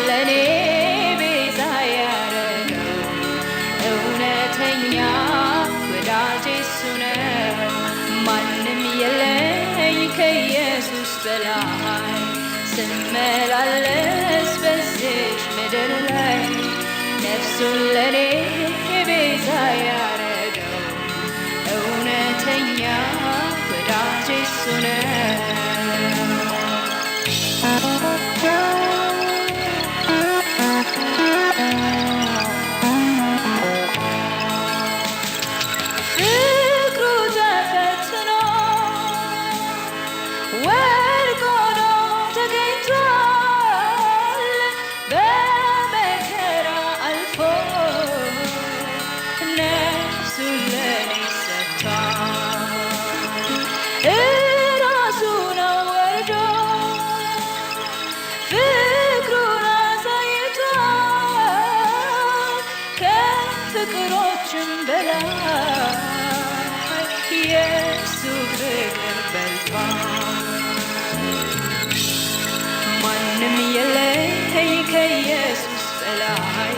ለኔ ቤዛ ያረገው እውነተኛ ወዳጄ እሱ ነው። ማንም የለኝ ከኢየሱስ በላይ ስመላለስ በዚች ምድር ላይ ነፍሱን ለኔ ቤዛ ያረገው እውነተኛ ወዳጄ እሱ ነው። ፍቅሮችም በላይ የሱ ፍቅር በልጧል። ማንም የለኝ ከኢየሱስ በላይ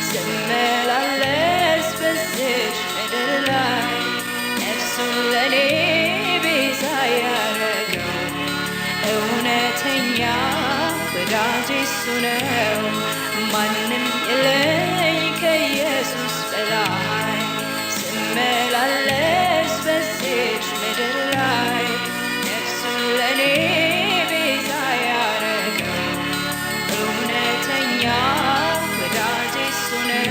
ስመላለስ በዚች ምድር ላይ ነፍሱን ለኔ ቤዛ ያረገው እውነተኛ ወዳጄ እሱ ነው። ማንም የለኝ ከኢየሱስ በላይ ስመላለስ በዚች ምድር ላይ ነፍሱን ለኔ ቤዛ ያረገው እውነተኛ ወዳጄ እሱ ነው።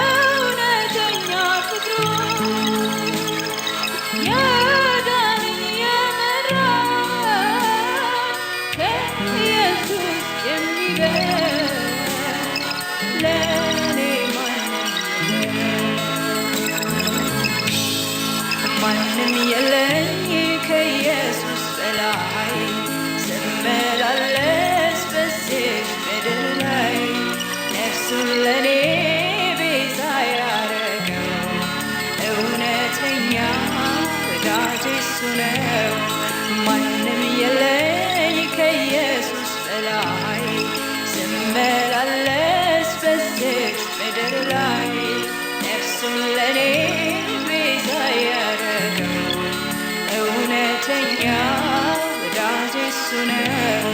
በእውነተኛ ፍቅሩ ያዳነኝ የመራኝ ከኢየሱስ የሚበልጥ ለኔ ማንም የለኝ ከኢየሱስ በላይ ስመላለስ በዚች ምድር ላይ ነፍሱን ለኔ ቤዛ ያረገው እውነተኛ ወዳጄ እሱ ነው። ማንም የለኝ ከኢየሱስ በላይ ስመላለስ በዚች ምድር ላይ ነፍሱን ለኔ ቤዛ ያረገው እውነተኛ ወዳጄ እሱ ነው።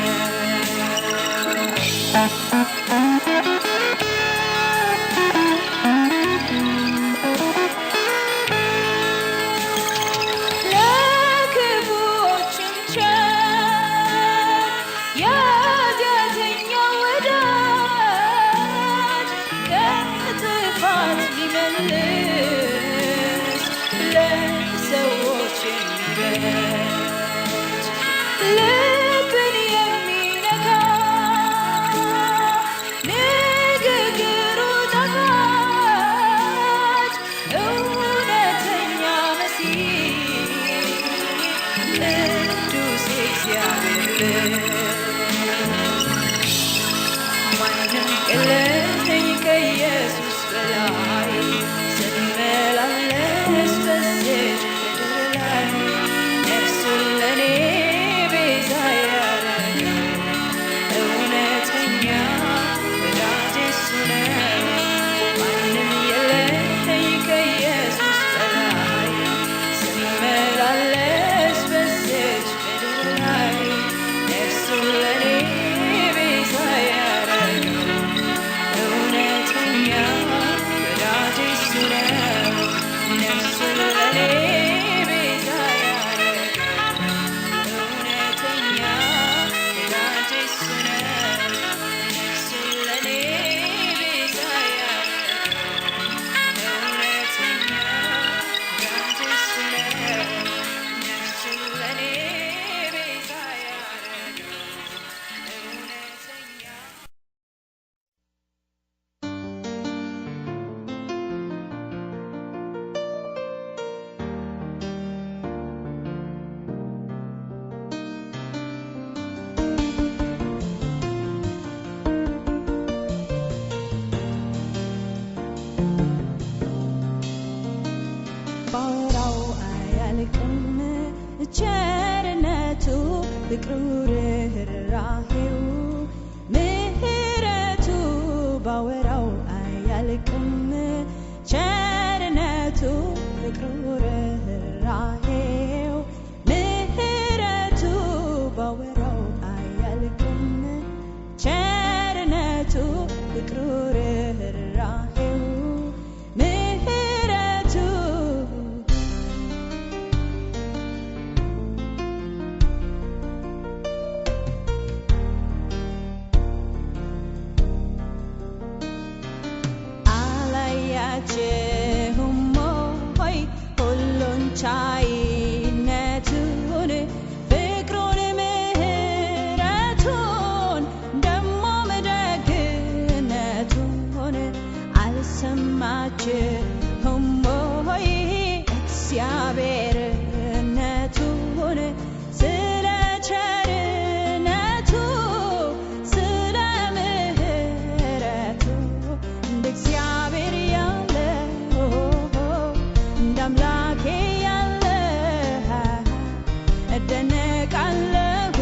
ለሰዎች የሚበጅ ልብን የሚነካ ንግግሩ ጣፋጭ እውነተኛ መሲህ ቅዱስ እግዚአብሔር ማንም የለኝ ከኢየሱስ በላይ ስመላለስ በዚች ምድር ላይ ነፍሱ ባወራው አያልቅም ቸርነቱ ፍቅሩ ርኅራኄው ምሕረቱ ባወራው አያልቅም ቸርነቱ ፍቅሩ ርኅራኄው ምሕረቱ አላያችሁም ሆይ ሁሉን ቻይነቱን ፍቅሩን ምሕረቱን ደሞም ደግነቱን አልሰማችሁም ሆይ እግዚአብሔርነቱን ስለ ቸርነቱ ስለ ምሕረቱ እንደ እግዚአብሔር ያለ እንደ አምላኬ ያለ እደነቃለሁ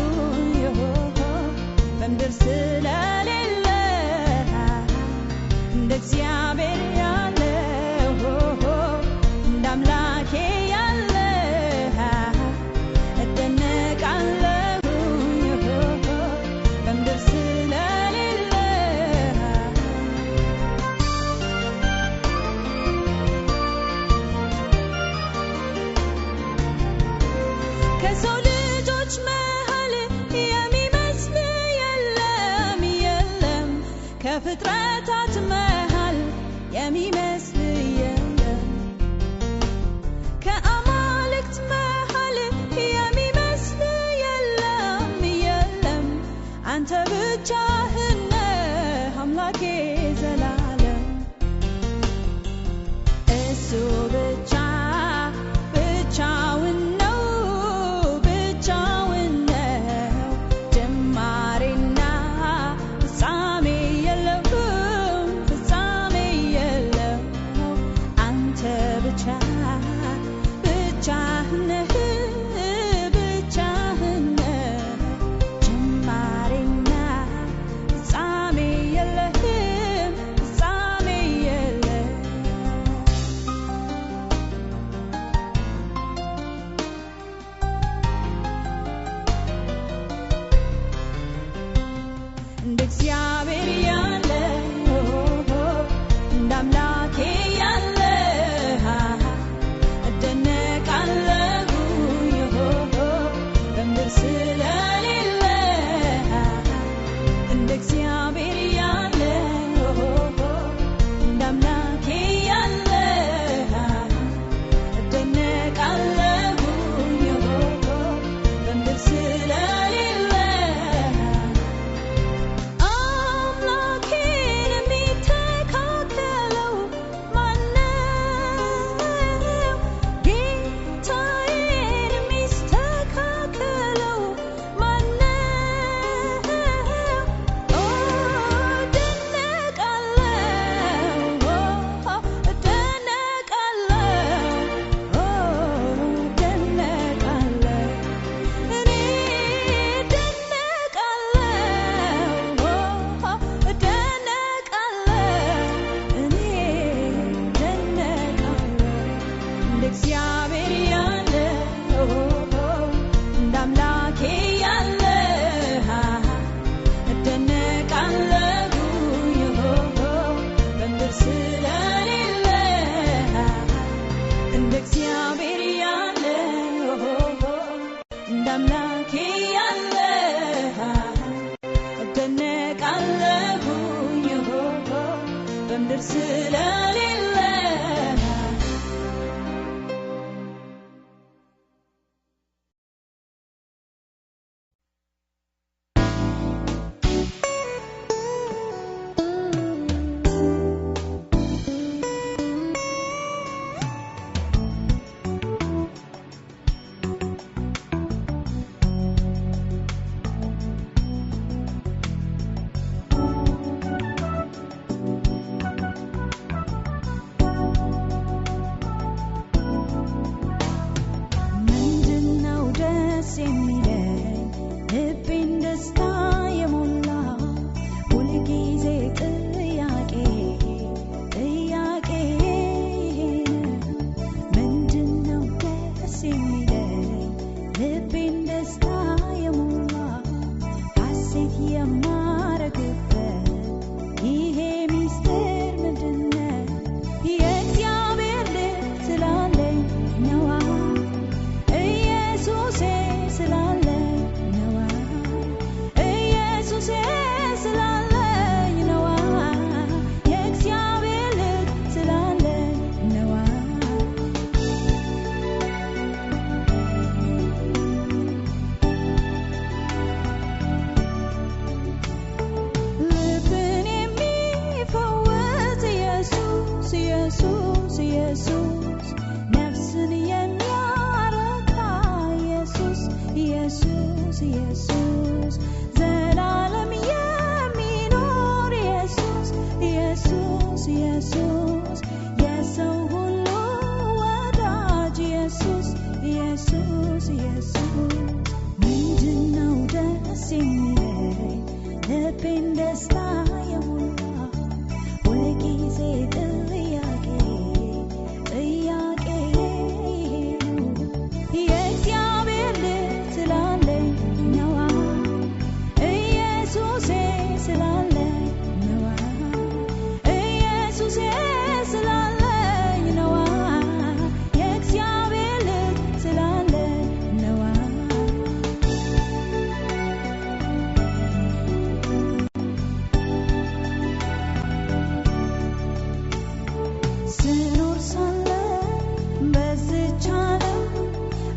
በምድር ስለሌለ እንደ እግዚአብሔር ያለ እንደ አምላኬ ያለ እደነቃለሁ በምድር ስለሌለ ከሰው ልጆች መሃል የሚመስል የለም የለም ከፍጥረታት መሃል የሚመስል የለም ከአማልክት መሃል የሚመስል የለም የለም አንተ ብቻህን ነህ አምላኬ ዘላለም እሱ ብቻውን ነው ብቻውን ነው ጀማሪና ፍጻሜ የለውም ፍጻሜ የለው አንተ ብቻህን ነህ ብቻህን ነህ ጀማሪና ፍጻሜ የለህም ፍጻሜ የለም እንደ እግዚአብሔር ያለ እንደ አምላኬ ያለ እደነቃለሁ በምድር ስለሌለ እንደ እግዚአብሔር ያለ እንደ አምላኬ ያለ እደነቃለሁ በምድር ስለሌለ አምላኬን የሚተካከለው ማነው? ጌታዬን የሚስተካከለው ማነው? በምድር ስለሌለ ኢየሱስ ኢየሱስ ነፍስን የሚያረካ ኢየሱስ ኢየሱስ ኢየሱስ ዘላለም የሚኖር ኢየሱስ ኢየሱስ ኢየሱስ የሰው ሁሉ ወዳጅ ኢየሱስ ኢየሱስ ኢየሱስ ምንድነው ደስ የሚለኝ ልቤን ደስታ የሞላ ሁልጊዜ ጥያቄ የእግዚአብሔር ልጅ ስላለኝ ነዋ ኢየሱሴ ስላለኝ ነዋ ኢየሱሴ ስላለኝ ነዋ የእግዚአብሔር ልጅ ስላለኝ ነዋ ስኖር ሳለ በዚች ዓለም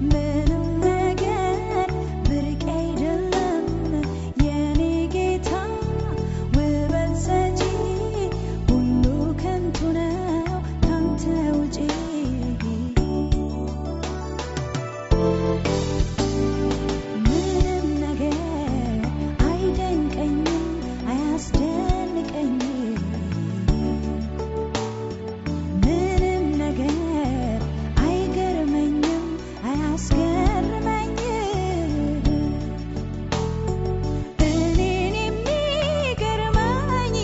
ምንም ነገር ብርቅ አይደለም የኔ ጌታ ውበት ሰጪ ሁሉ ከንቱ ነው ካንተ ውጪ ምንም ነገር አይደንቀኝም አያስደንቀኝም ምንም ነገር አይገርመኝም አያስገርመኝም እኔን የሚገርመኝ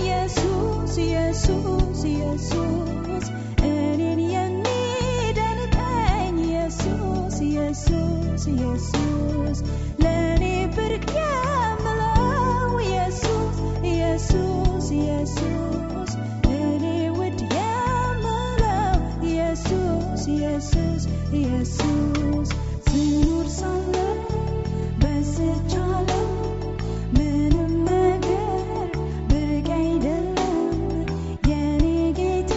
ኢየሱስ ኢየሱስ ኢየሱስ እኔን የሚደንቀኝ ኢየሱስ ኢየሱስ ኢየሱስ ለእኔ ብርቅ የምለው ኢየሱስ ኢየሱስ ኢየሱስ እኔ ውድ የምለው ኢየሱስ ኢየሱስ ኢየሱስ ስኖር ሳለ በዚች ዓለም ምንም ነገር ብርቅ አይደለም የኔ ጌታ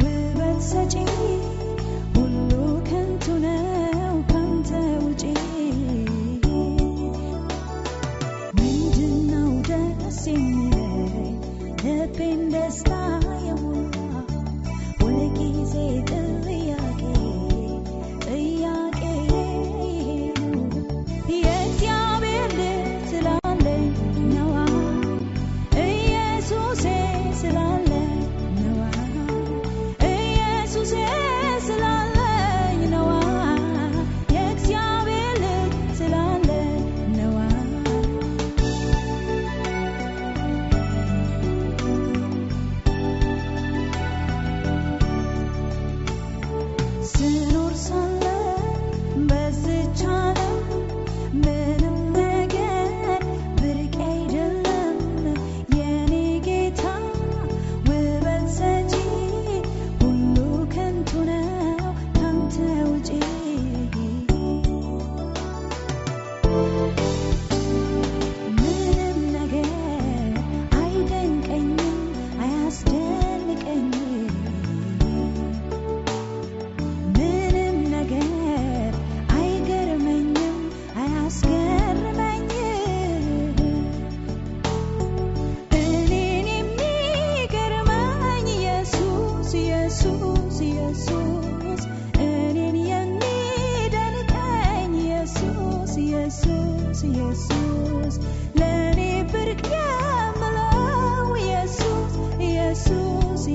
ውበት ሰጪ ሁሉ ከንቱ ነው ካንተ ውጪ ምንድነው ደስ የሚለኝ ልቤን ደስታ የሞላ ሁልጊዜ ጥያቄ የእግዚአብሔር ልጅ ስላለኝ ነዋ ኢየሱሴ ስላለኝ ነዋ ኢየሱሴ ስላለኝ ነዋ የእግዚአብሔር ልጅ ስላለኝ ነዋ ስኖር ሳለ በዚች ዓለም ምንም ነገር ብርቅ አይደለም የኔ ጌታ ውበት ሰጪ ሁሉ ከንቱ ነው ካንተ ውጪ ምንም ነገር አይደንቀኝም አያስደንቀኝም ምንም ነገር አይገርመኝም አያስገርመኝም እኔን የሚገርመኝ ኢየሱስ ኢየሱስ ኢየሱስ እኔን የሚደንቀኝ ኢየሱስ ኢየሱስ ኢየሱስ ለእኔ ብርቅ የምለው ኢየሱስ ኢየሱስ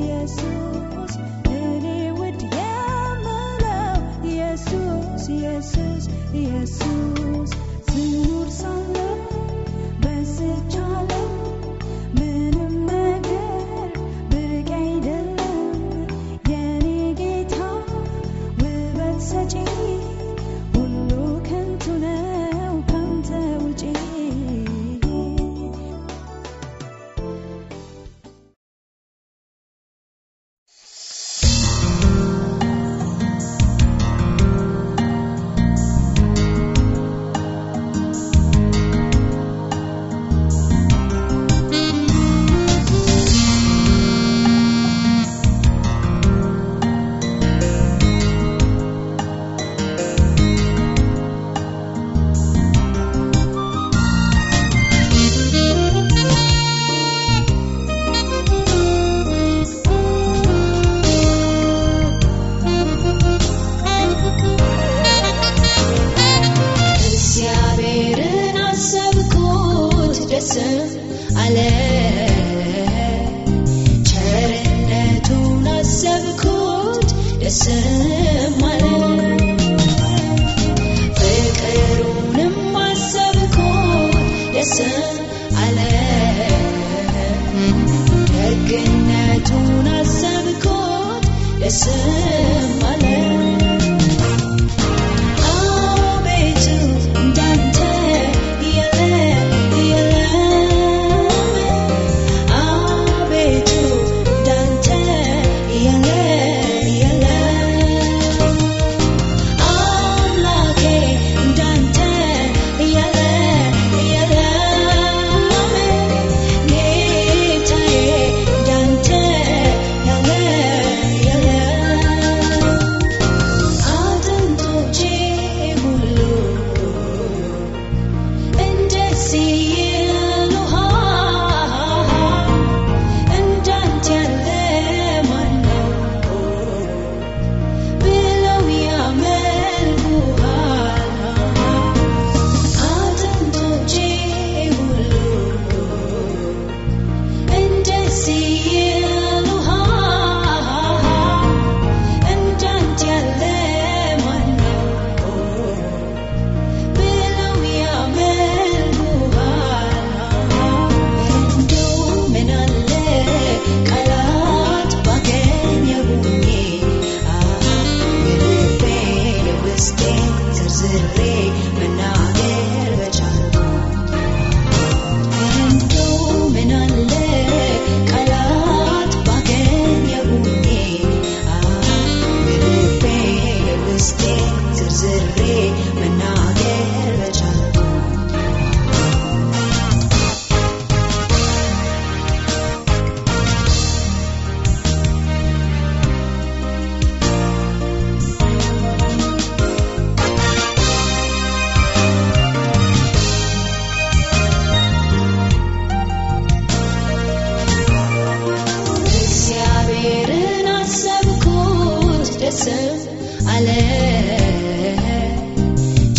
ኢየሱስ እኔ ውድ የምለው ኢየሱስ ኢየሱስ ኢየሱስ ስኖር ሳለ በዚች ዓለም ምንም ነገር ብርቅ አይደለም የኔ ጌታ ውበት ሰጪ ሁሉ ከንቱ ነው ካንተ ውጪ አለ ፍቅሩንም አሰብኩት ደስ አለ ደግነቱን አሰብኩት ደስ አለ አቤቱ እንዳንተ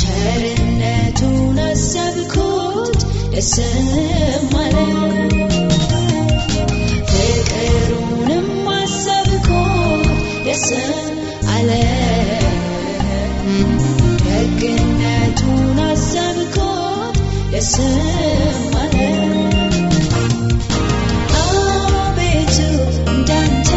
ቸርነቱን አሰብኩት ደስ አለ ፍቅሩንም አሰብኩት ደስ አለ ደግነቱን አሰብኩት ደስ አለ አቤቱ እንዳንተ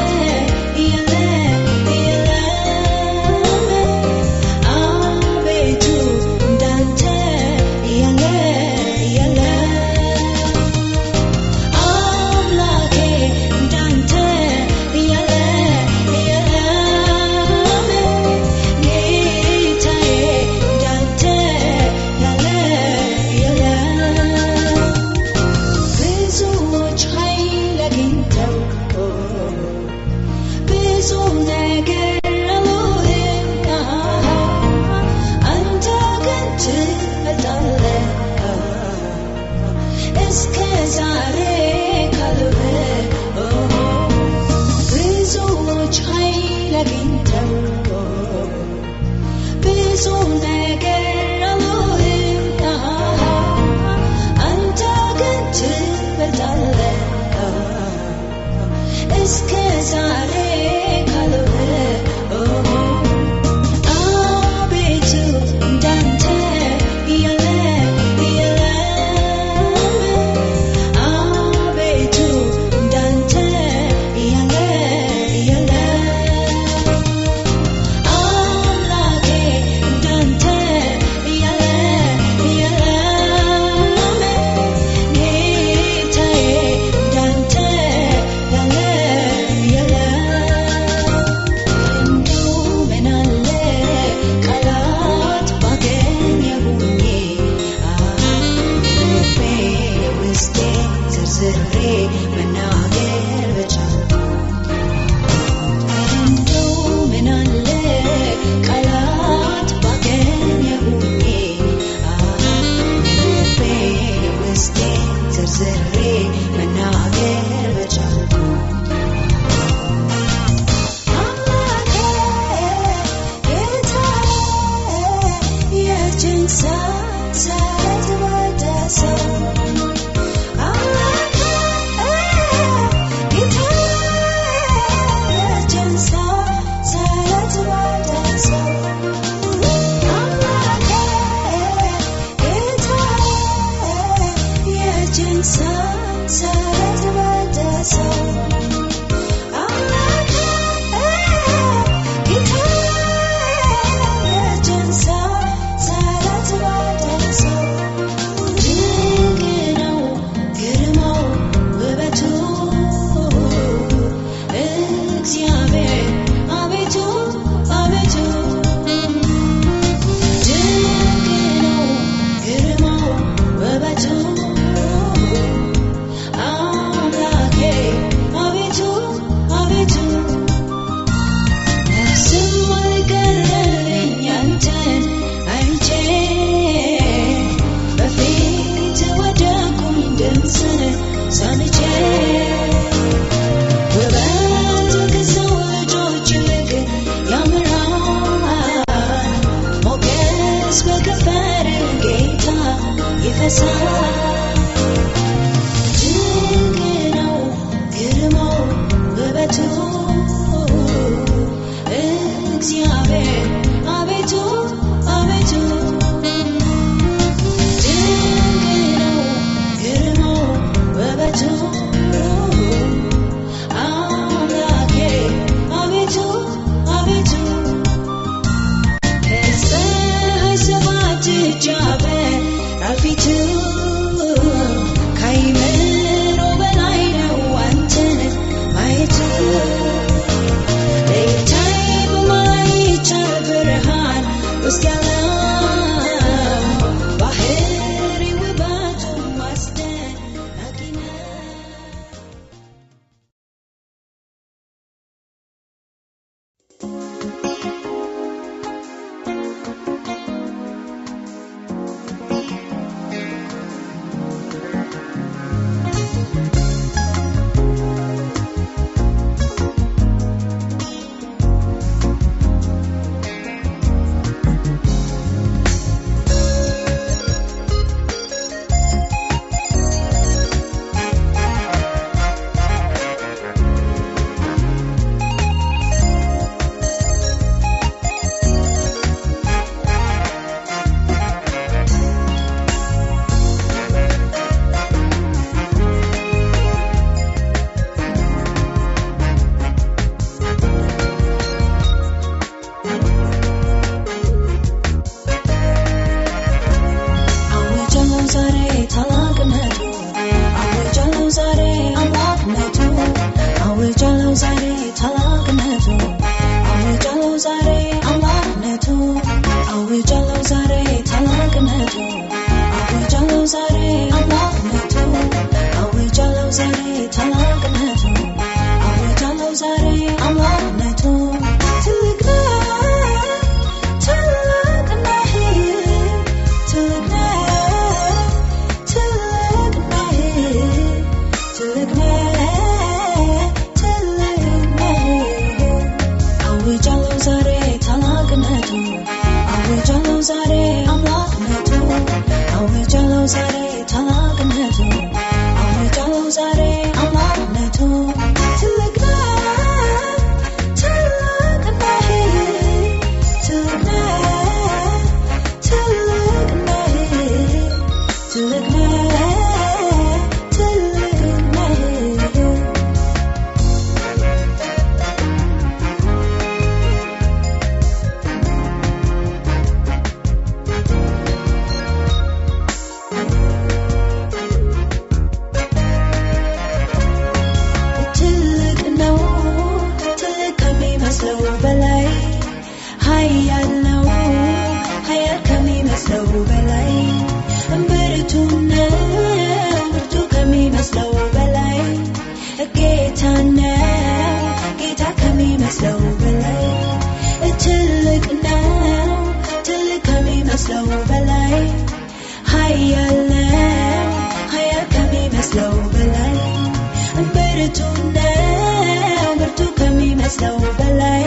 ከሚመስለው በላይ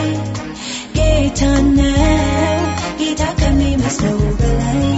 ጌታ ነው ጌታ ከሚመስለው በላይ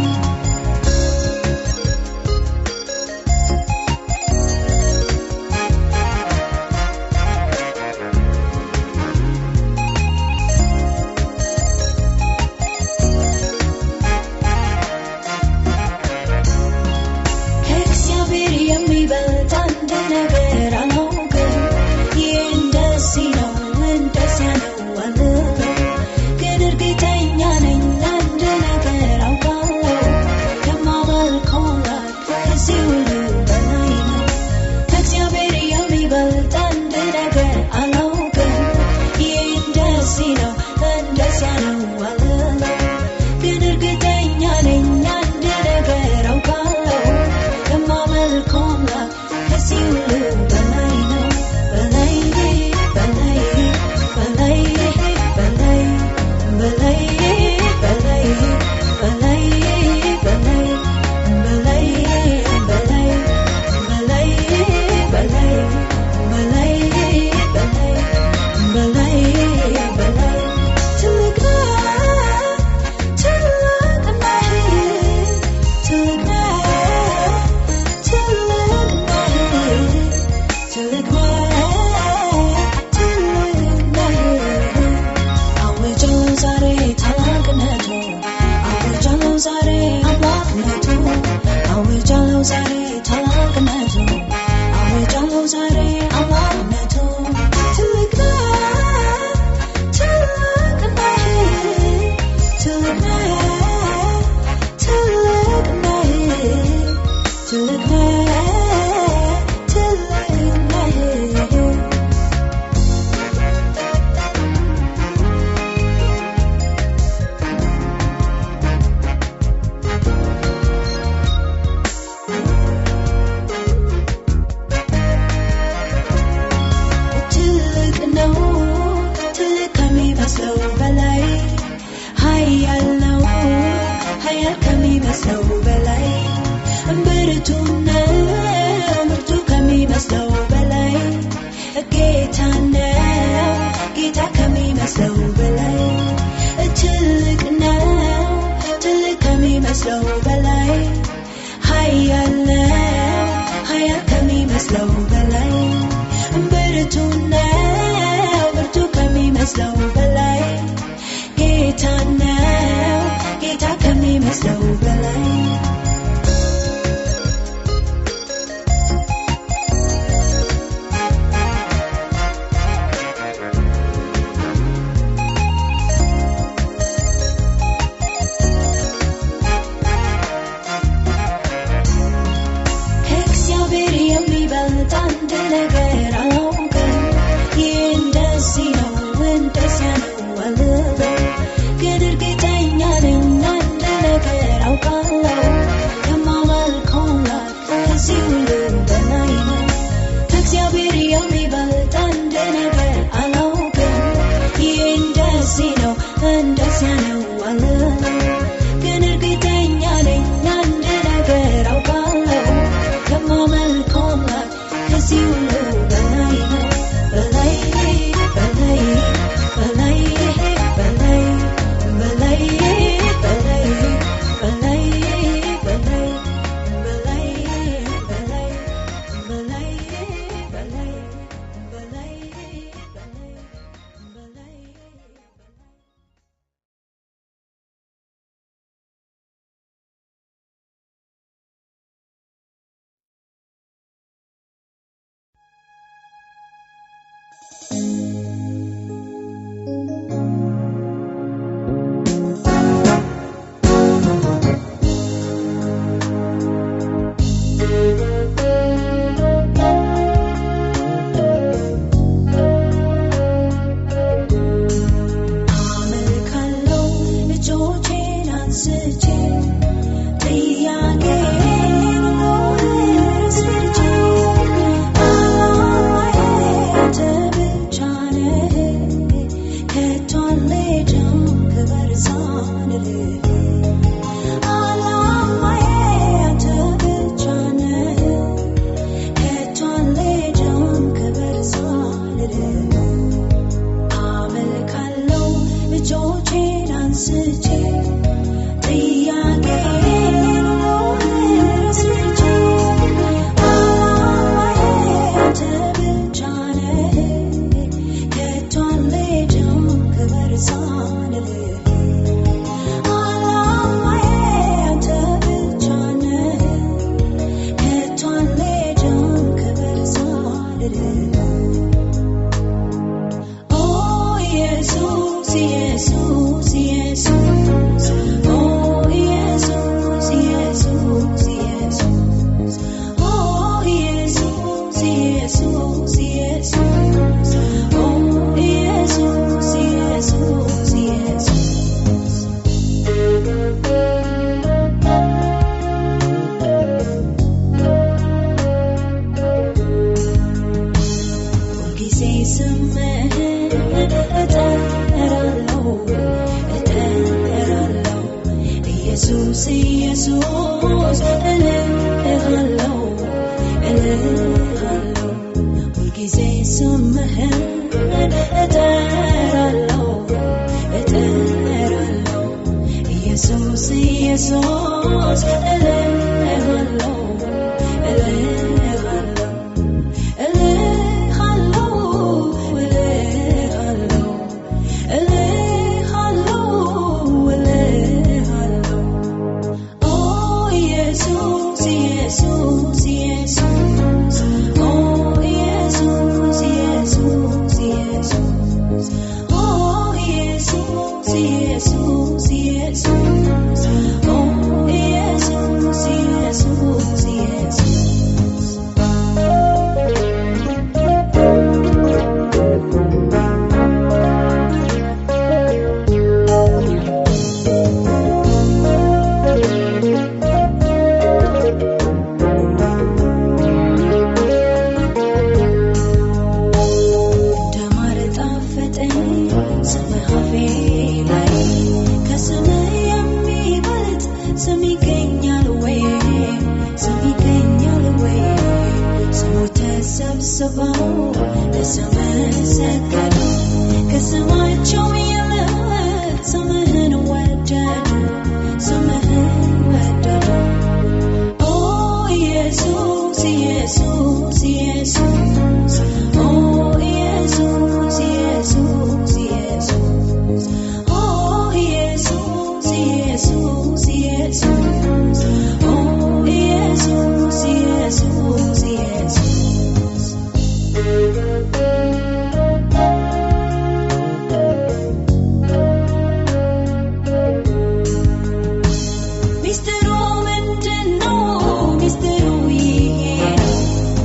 Mr. Roman, no, Mr. Louis,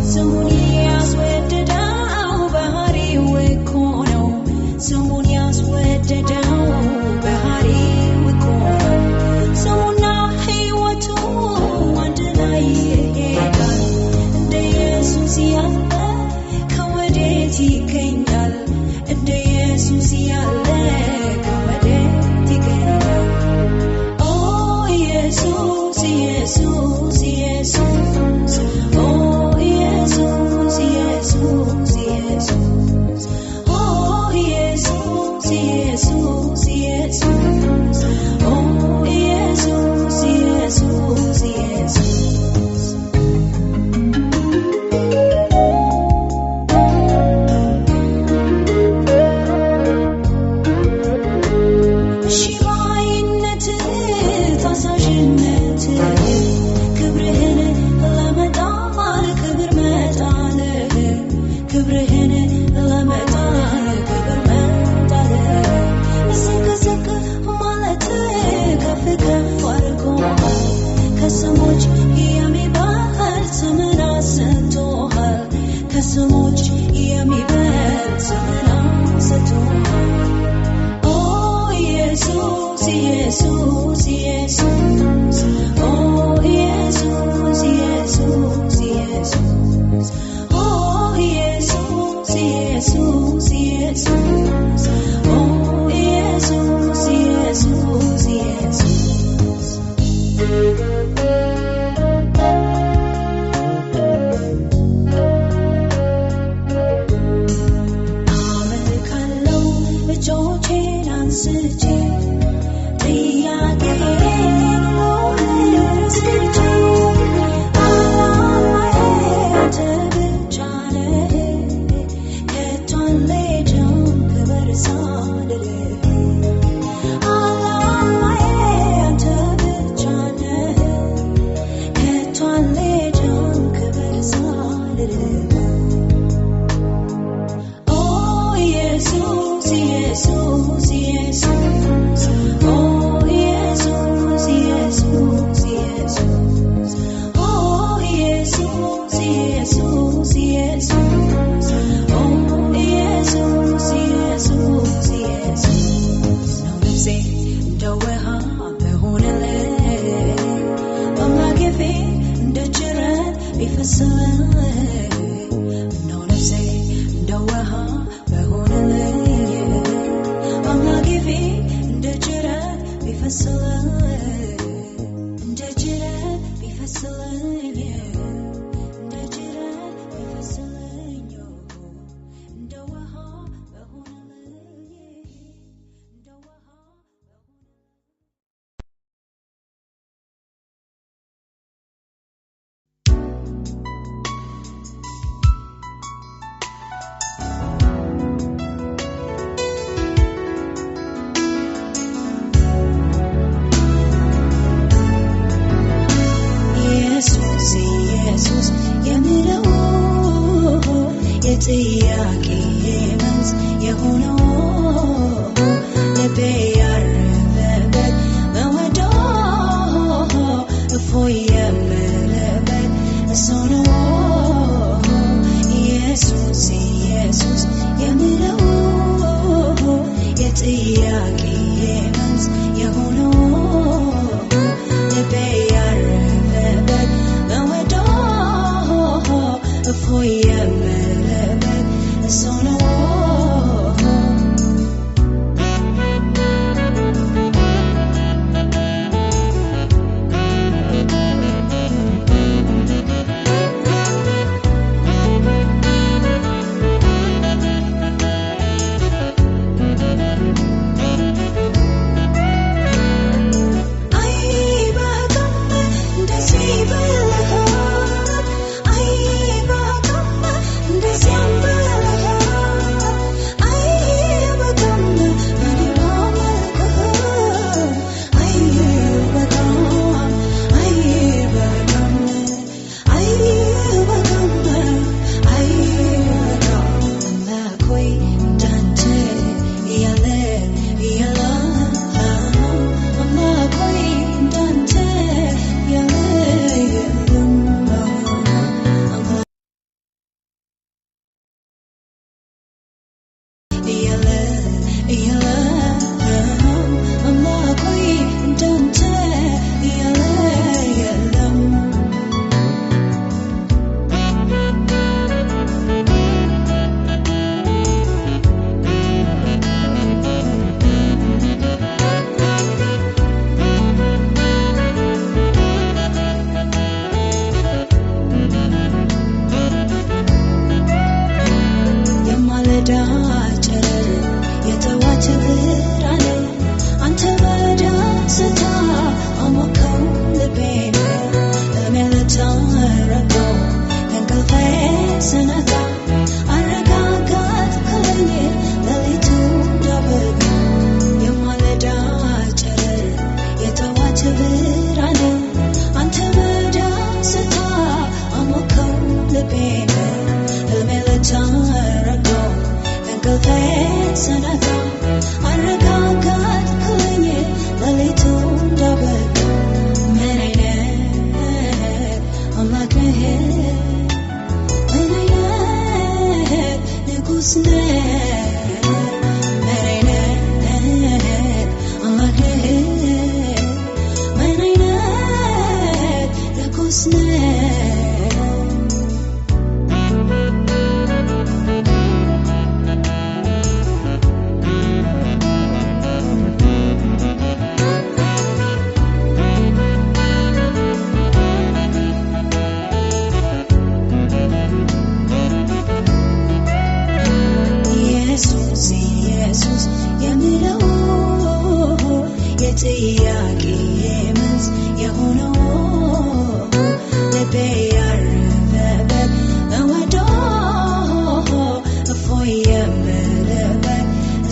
someone he asked.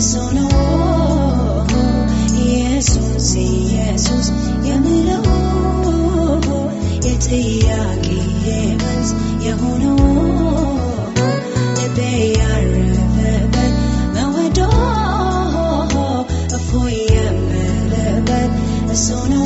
So ኢየሱስ የምለው የጥያቄ መልስ የሆነው ልቤ ያረፈበት መወደው እፎይ የምልበት እሱ ነው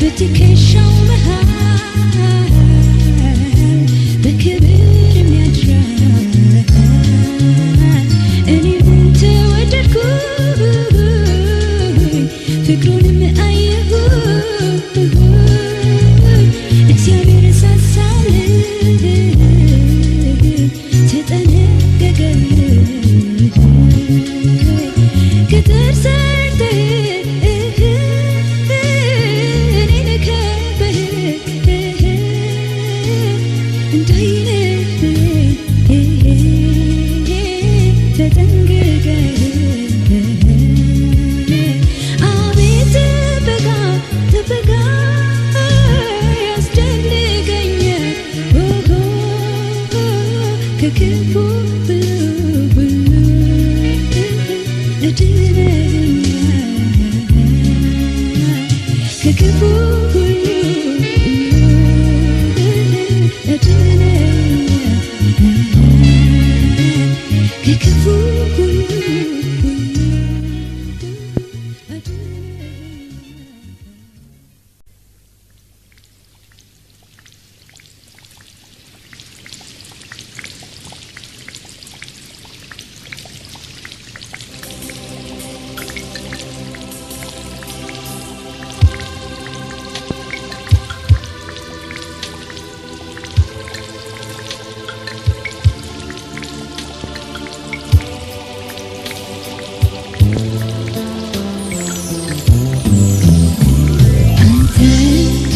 But you can't show me how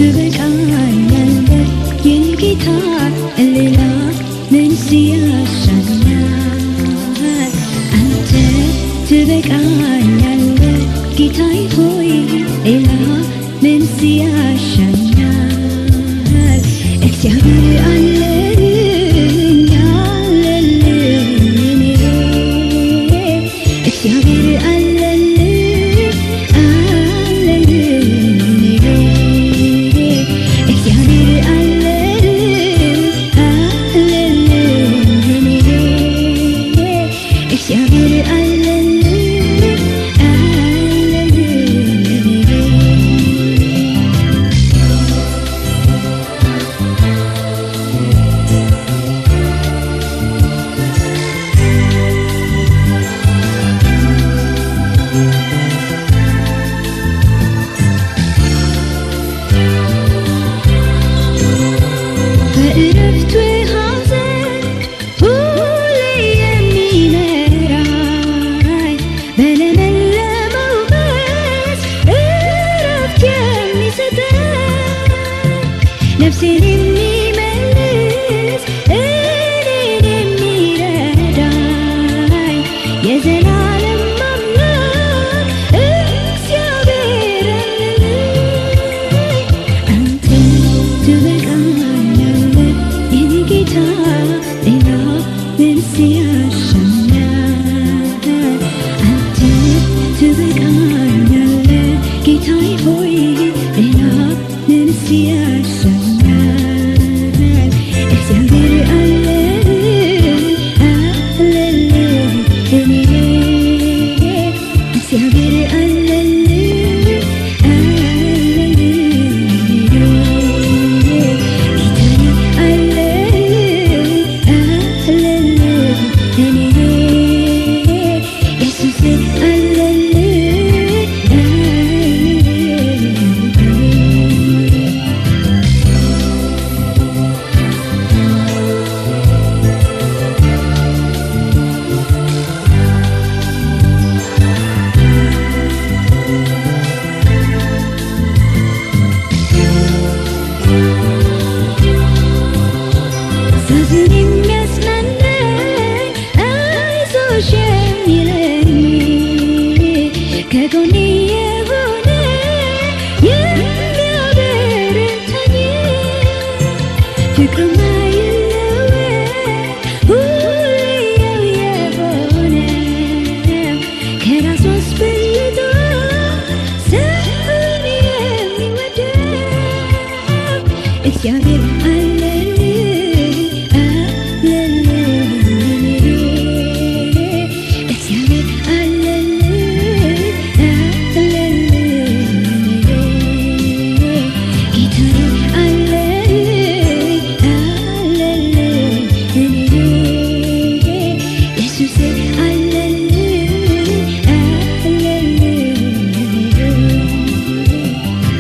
ትበቃኛለህ የኔ ጌታ ሌላ ምን ያሻኛል አንተ ትበቃኛለህ ጌታዬ ሆይ ሌላ ምን ያሻኛል እግዚአብሔር አለኝ አለልኝ እግዚአብሔር አለልኝ አለልኝ እግዚአብሔር አለልኝ አለልኝ እግዚአብሔር አለልኝ በእረፍቱ ሐዘን ሁሌ የሚመራኝ በለመለመው መስክ እረፍት የሚሰጠኝ ነፍሴን የሚመልስ እኔን የሚረዳኝ የዘላለም አምላክ እግዚአብሔር አለኝ አንተ ትበቃኛለህ የኔ ጌታ ሌላ ምን ያሻኛል አንተ ትበቃኛለህ ጌታዬ ሆይ ሌላ ምን ያሻኛል እግዚአብሔር አለኝ አለልኝ እግዚአብሔር አለልኝ አለልኝ ጌታዬ አለልኝ አለልኝ ኢየሱሴ አለልኝ ሳዝን የሚያጽናናኝ አይዞሽ የሚለኝ ከጎኔ የሆነ የሚያበረታኝ ፍቅሩ የማይለወጥ ሁሌው የሆነ ከራሱ አስበልጦ ሰውን የሚወደው እግዚአብሔር አለልኝ አለልኝ እግዚአብሔር አለልኝ አለልኝ ጌታዬ አለልኝ አለልኝ ኢየሱሴ አለልኝ አለልኝ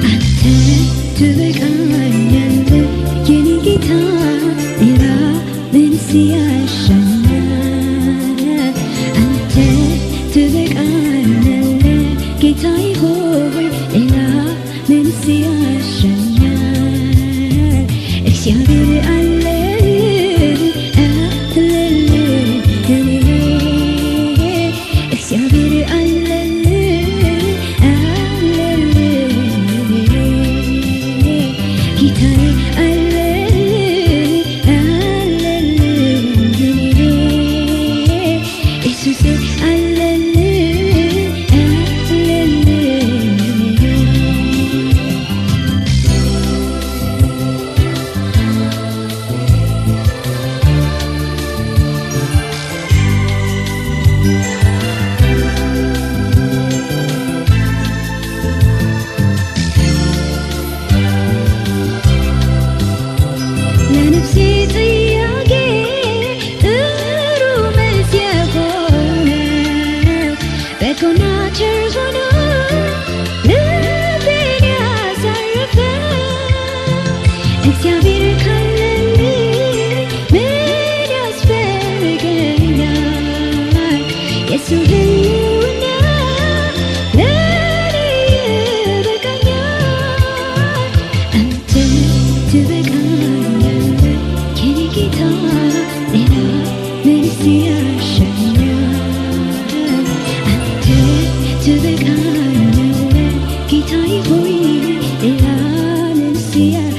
አንተ ትበቃኛለህ የኔ ጌታ ሌላ ምን ያሻኛል አንተ ትበቃኛለህ ጌታዬ ሆይ ሌላ ምን ያሻኛል እግዚአብሔር አለልኝ አለልኝ እግዚአብሔር አለልኝ አለልኝ ጌታዬ አለልኝ አለልኝ ኢየሱሴ አለልኝ እግዚአብሔር